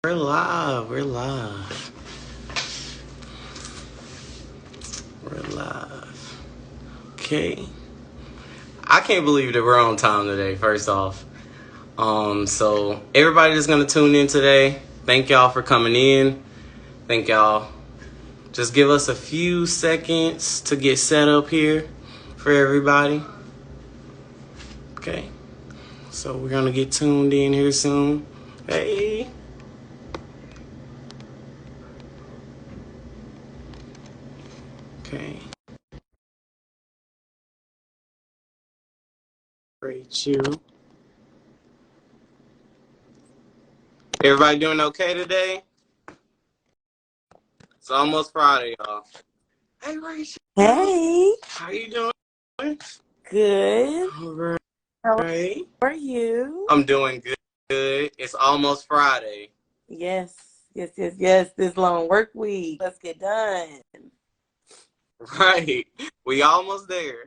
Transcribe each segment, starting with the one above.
We're live. We're live. We're live. Okay. I can't believe that we're on time today, first off. So everybody that's gonna tune in today, thank y'all for coming in. Thank y'all. Just give us a few seconds to get set up here for everybody. Okay. So we're gonna get tuned in here soon. Hey. Okay. Great, you. Everybody doing okay today? It's almost Friday, y'all. Hey, Rachel. Hey, How you doing? good. All How right. are you? I'm doing good. Good. It's almost Friday. Yes. This long work week. Let's get done. Right. We almost there.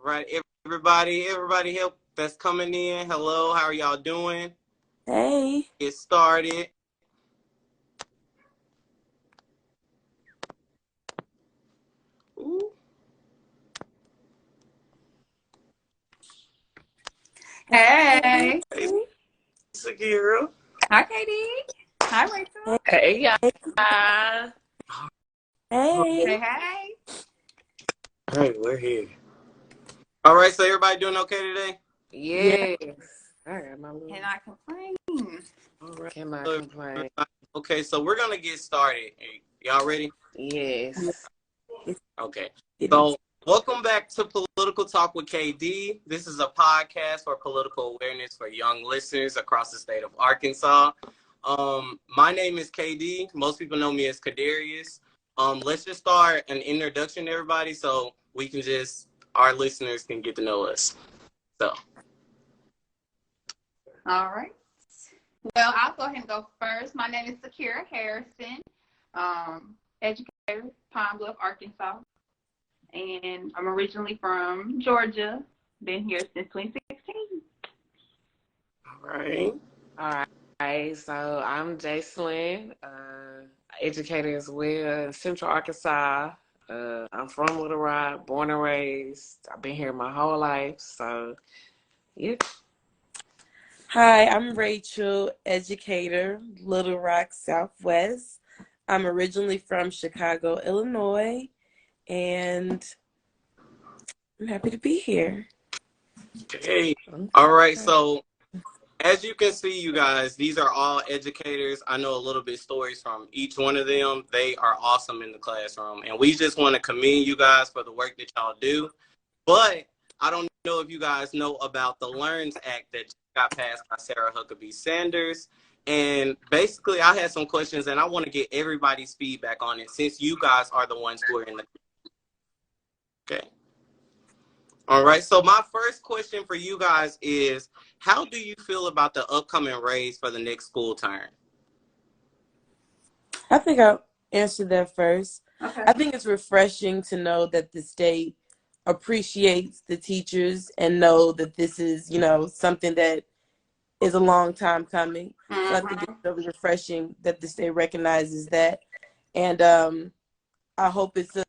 Right. Everybody help that's coming in. Hello. How are y'all doing? Hey. Get started. Ooh. Hey. Hey, Sakira. Hi, Katie. Hi, Rachel. Hey, y'all. Hey. Hey, Hey. hey. All right, we're here. All right. So everybody doing okay today? Yeah. Yes. I got my little. Can I complain? All right. Cannot So, complain. okay. So we're gonna get started. Hey, y'all ready? Yes. Okay. It is. So, welcome back to Political Talk with KD. This is a podcast for political awareness for young listeners across the state of Arkansas. My name is KD. Most people know me as Kadarius. Let's just start an introduction to everybody so we can our listeners can get to know us. So, All right. Well, I'll go ahead and go first. My name is Sakira Harrison, educator, Pine Bluff, Arkansas. And I'm originally from Georgia. Been here since 2016. all right. All right. So I'm Jacelyn, educator as well in Central Arkansas. I'm from Little Rock, born and raised. I've been here my whole life. So, yeah. Hi, I'm Rachel, educator, Little Rock, Southwest. I'm originally from Chicago, Illinois, and I'm happy to be here. Okay. Okay. All right. So, as you can see, you guys, these are all educators. I know a little bit stories from each one of them. They are awesome in the classroom. And we just want to commend you guys for the work that y'all do. But I don't know if you guys know about the LEARNS Act that got passed by Sarah Huckabee Sanders. And basically, I had some questions, and I want to get everybody's feedback on it since you guys are the ones who are in the. Okay. All right. So my first question for you guys is, how do you feel about the upcoming raise for the next school term? I think I'll answer that first. Okay. I think it's refreshing to know that the state appreciates the teachers and know that this is, something that is a long time coming. So I think it's really refreshing that the state recognizes that. And I hope it's a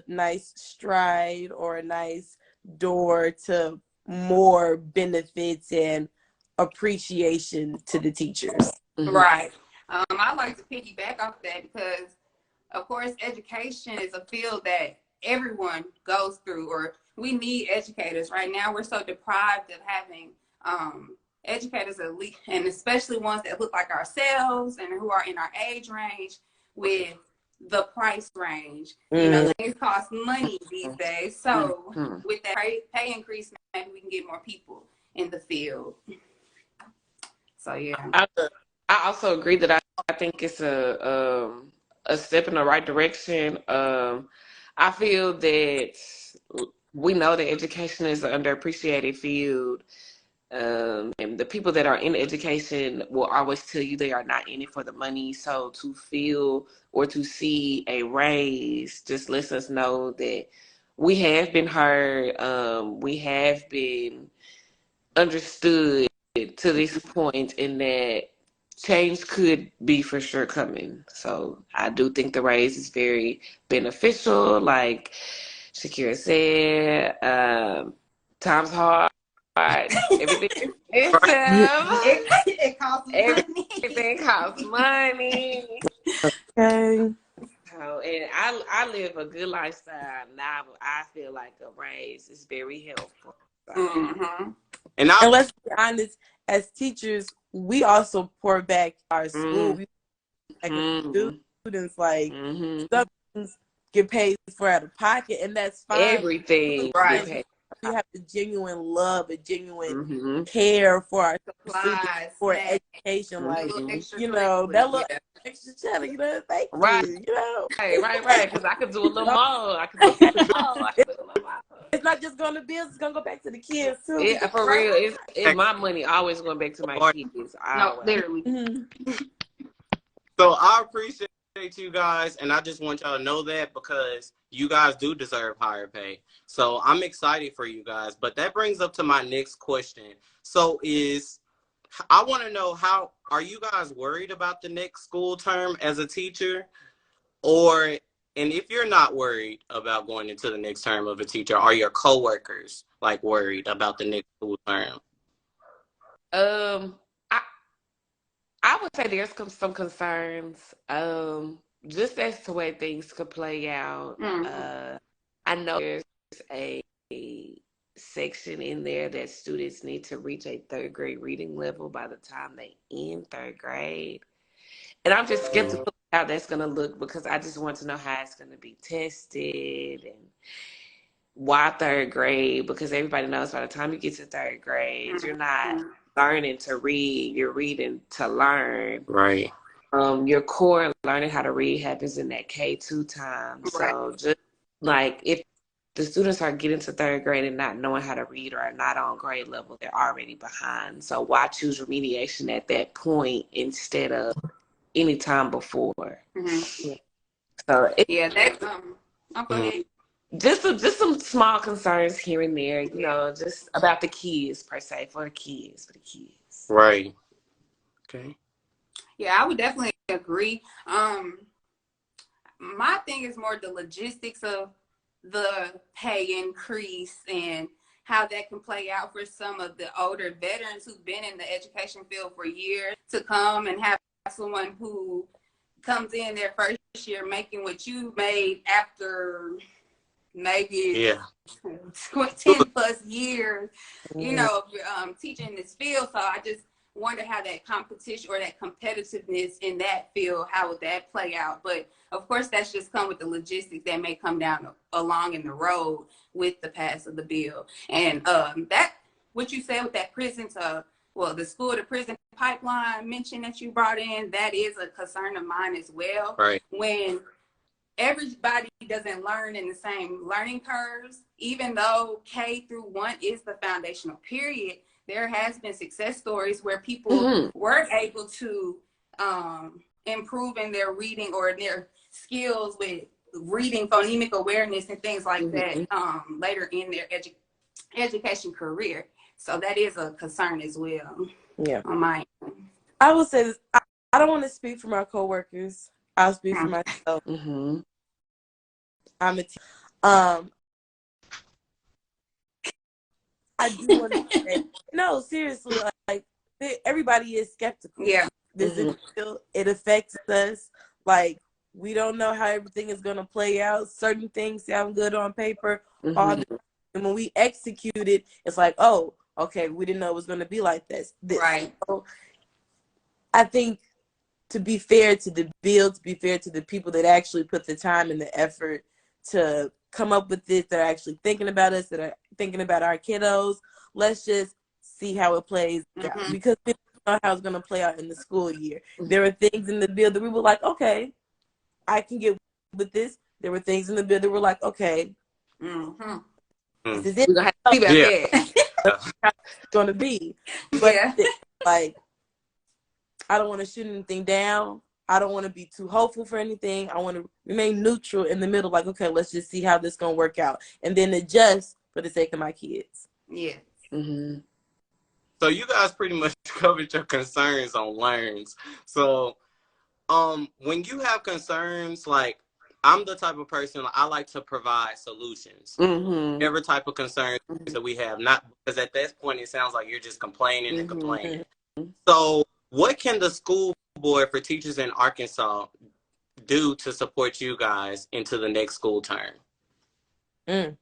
nice stride or a nice door to more benefits and appreciation to the teachers. Mm-hmm. Right. I like to piggyback off that because, of course, education is a field that everyone goes through, or we need educators. Right now, we're so deprived of having educators, and especially ones that look like ourselves and who are in our age range with the price range. You know, things cost money these days. So with that pay increase, maybe we can get more people in the field. So, yeah. I also agree that I think it's a step in the right direction. I feel that we know that education is an underappreciated field. And the people that are in education will always tell you they are not in it for the money. So to feel or to see a raise just lets us know that we have been heard. We have been understood to this point, in that change could be for sure coming. So I do think the raise is very beneficial. Like Shakira said, times hard, everything is expensive. It costs money. Everything costs money. Okay. So, and I live a good lifestyle now. I feel like a raise is very helpful. So. Mm-hmm. And let's be honest, as teachers, we also pour back our school. We students, like some things get paid for out of pocket, and that's fine. Everything, right? We have the genuine love and genuine care for our students, for education. Like, you know, that little extra cheddar, you know, thank you, you know. Right. Because I could do a little more. I could do a little more. It's not just going to bills; it's going to go back to the kids too. Yeah, for real. It's my money always going back to my kids. No, literally. So I appreciate you guys, and I just want y'all to know that because you guys do deserve higher pay. So I'm excited for you guys. But that brings up to my next question. So I want to know, how are you guys worried about the next school term as a teacher? And if you're not worried about going into the next term of a teacher, are your coworkers like worried about the next school term? I would say there's some concerns, just as to where things could play out. I know there's a section in there that students need to reach a third grade reading level by the time they end third grade. And I'm just skeptical how that's going to look, because I just want to know how it's going to be tested and why third grade, because everybody knows by the time you get to third grade, you're not learning to read, you're reading to learn. Right. Your core learning how to read happens in that K2 time. So just like if the students are getting to third grade and not knowing how to read or are not on grade level, they're already behind. So why choose remediation at that point instead of any time before? So that's okay. Just some small concerns here and there, you know, just about the kids per se, for the kids. Right. Okay. Yeah, I would definitely agree. My thing is more the logistics of the pay increase and how that can play out for some of the older veterans who've been in the education field for years, to come and have someone who comes in their first year making what you made after maybe 10 plus years, you know, teaching this field. So I just wonder how that competition or that competitiveness in that field, how would that play out? But of course, that's just come with the logistics that may come down along in the road with the pass of the bill. And that, what you said with that prison to, well, the school to prison pipeline mention that you brought in, that is a concern of mine as well. Right. When everybody doesn't learn in the same learning curves, even though K through 1 is the foundational period, there has been success stories where people were able to improve in their reading or their skills with reading, phonemic awareness, and things like that later in their education career. So that is a concern as well. Yeah. On my end. I will say this. I don't want to speak for my coworkers. I'll speak for myself. I'm a I do want to say, no, seriously, like everybody is skeptical. Yeah. This is still, it affects us. Like, we don't know how everything is going to play out. Certain things sound good on paper. And when we execute it, it's like, oh, okay, we didn't know it was going to be like this. Right. So I think, to be fair to the bill, to be fair to the people that actually put the time and the effort to come up with this, that are actually thinking about us, that are thinking about our kiddos, let's just see how it plays out. Because we don't know how it's going to play out in the school year. There are things in the bill that we were like, okay, I can get with this. There were things in the bill that were like, okay, this is it. We're going to have to see about that. How it's going to be. But like, I don't want to shoot anything down. I don't want to be too hopeful for anything. I want to remain neutral in the middle, like, okay, let's just see how this going to work out. And then adjust for the sake of my kids. Yeah. So you guys pretty much covered your concerns on learns. So when you have concerns, like I'm the type of person, I like to provide solutions. Mm-hmm. Every type of concerns that we have, not because at that point it sounds like you're just complaining and complaining. So what can the school board for teachers in Arkansas do to support you guys into the next school term? The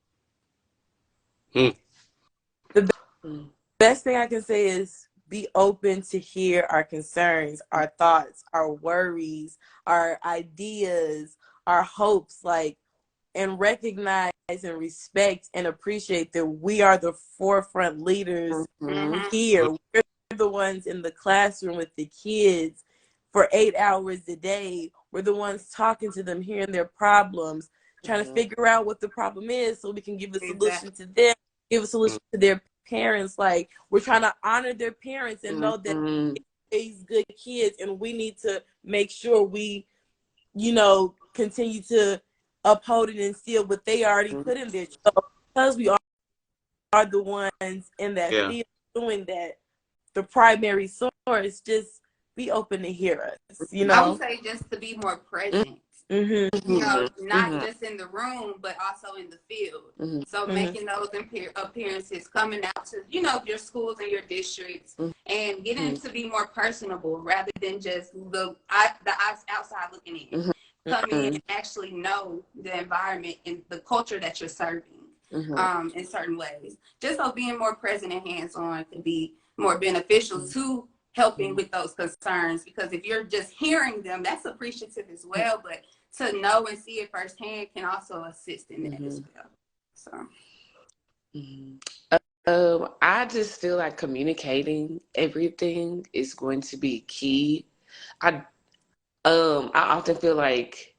best thing I can say is be open to hear our concerns, our thoughts, our worries, our ideas, our hopes, like, and recognize and respect and appreciate that we are the forefront leaders here. We're the ones in the classroom with the kids for 8 hours a day. We're the ones talking to them, hearing their problems, trying to figure out what the problem is so we can give a solution to them, give a solution to their parents. Like, we're trying to honor their parents and know that these good kids, and we need to make sure we, you know, continue to uphold and instill what they already put in there. So because we are the ones in that field doing that, the primary source, just be open to hear us, you know? I would say just to be more present. You know, not just in the room, but also in the field. So making those appearances, coming out to, you know, your schools and your districts, and getting to be more personable rather than just the outside looking in. Come in and actually know the environment and the culture that you're serving in certain ways. Just so being more present and hands-on could be more beneficial to helping with those concerns, because if you're just hearing them, that's appreciative as well, but to know and see it firsthand can also assist in that as well. So I just feel like communicating everything is going to be key. I often feel like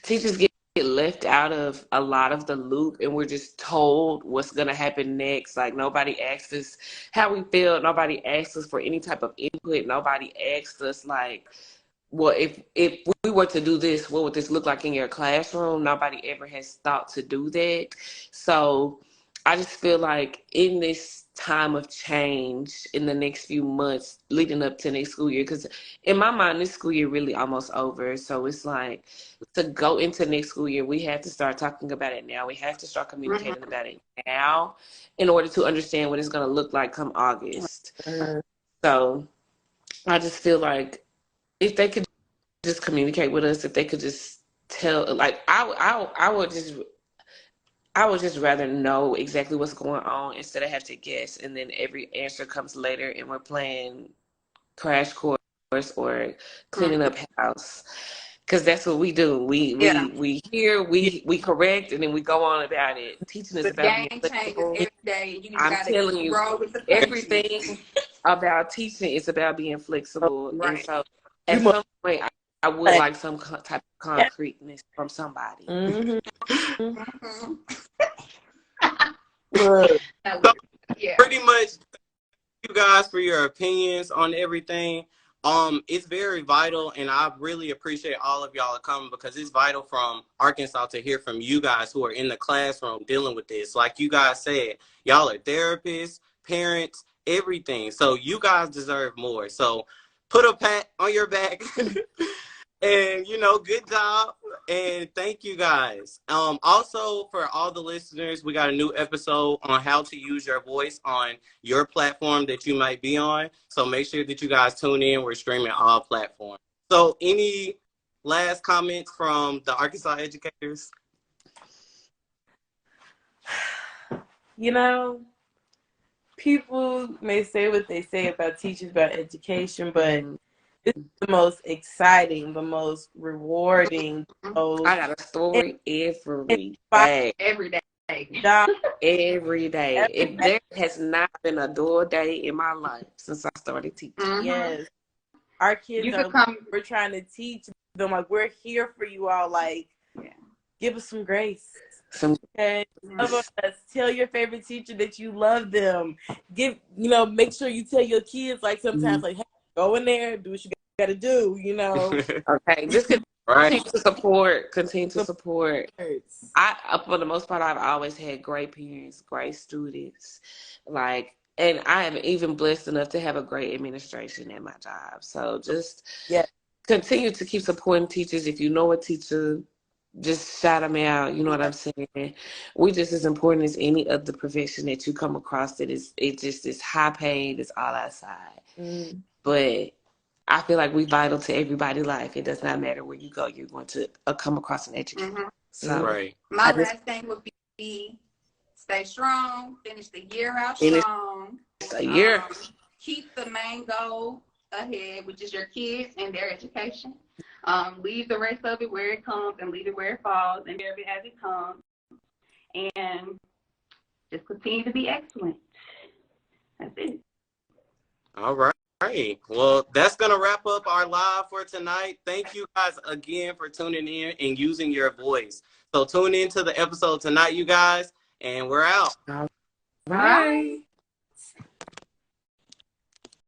teachers get left out of a lot of the loop, and we're just told what's going to happen next. Like, nobody asks us how we feel. Nobody asks us for any type of input. Nobody asks us, like, well, if we were to do this, what would this look like in your classroom? Nobody ever has thought to do that. So I just feel like in this time of change in the next few months leading up to next school year, because in my mind, this school year really almost over. So it's like, to go into next school year, we have to start talking about it now. We have to start communicating about it now in order to understand what it's going to look like come August. So I just feel like if they could just communicate with us, if they could just tell, like, I would just rather know exactly what's going on instead of have to guess, and then every answer comes later and we're playing crash course or cleaning up house. Because that's what we do. We hear, we correct, and then we go on about it. Teaching is about being flexible. Every day. I'm telling you, everything about teaching is about being flexible. And so at some point, I would like some type of concreteness from somebody. Pretty much, you guys, for your opinions on everything. It's very vital, and I really appreciate all of y'all coming, because it's vital from Arkansas to hear from you guys who are in the classroom dealing with this. Like you guys said, y'all are therapists, parents, everything. So you guys deserve more. So put a pat on your back. And, you know, good job. And thank you guys. Also, for all the listeners, we got a new episode on how to use your voice on your platform that you might be on. So make sure that you guys tune in. We're streaming all platforms. So any last comments from the Arkansas educators? You know, people may say what they say about teachers, about education, but it's the most exciting, the most rewarding. I got a story every day. Every day. Every day. If there has not been a dull day in my life since I started teaching. Yes. Our kids we're trying to teach them, like, we're here for you all. Like, give us some grace. Okay. Tell your favorite teacher that you love them. Make sure you tell your kids, like, sometimes, like, hey, go in there, do what you got to do, you know. Okay, just continue to support. I, for the most part, I've always had great parents, great students. Like, And I am even blessed enough to have a great administration at my job. So just Yeah. continue to keep supporting teachers. If you know a teacher, just shout them out. You know what I'm saying? We just as important as any other profession that you come across that it just is high paid, it's all outside. Mm. But I feel like we vital to everybody's life. It does not matter where you go, you're going to come across an educator. Mm-hmm. So Right. My last thing would be stay strong, finish the year out strong. A year. Keep the main goal ahead, which is your kids and their education. Leave the rest of it where it comes and leave it where it falls and bear it as it comes. And just continue to be excellent. That's it. All right. Well, that's going to wrap up our live for tonight. Thank you guys again for tuning in and using your voice. So tune in to the episode tonight, you guys, and we're out. All right.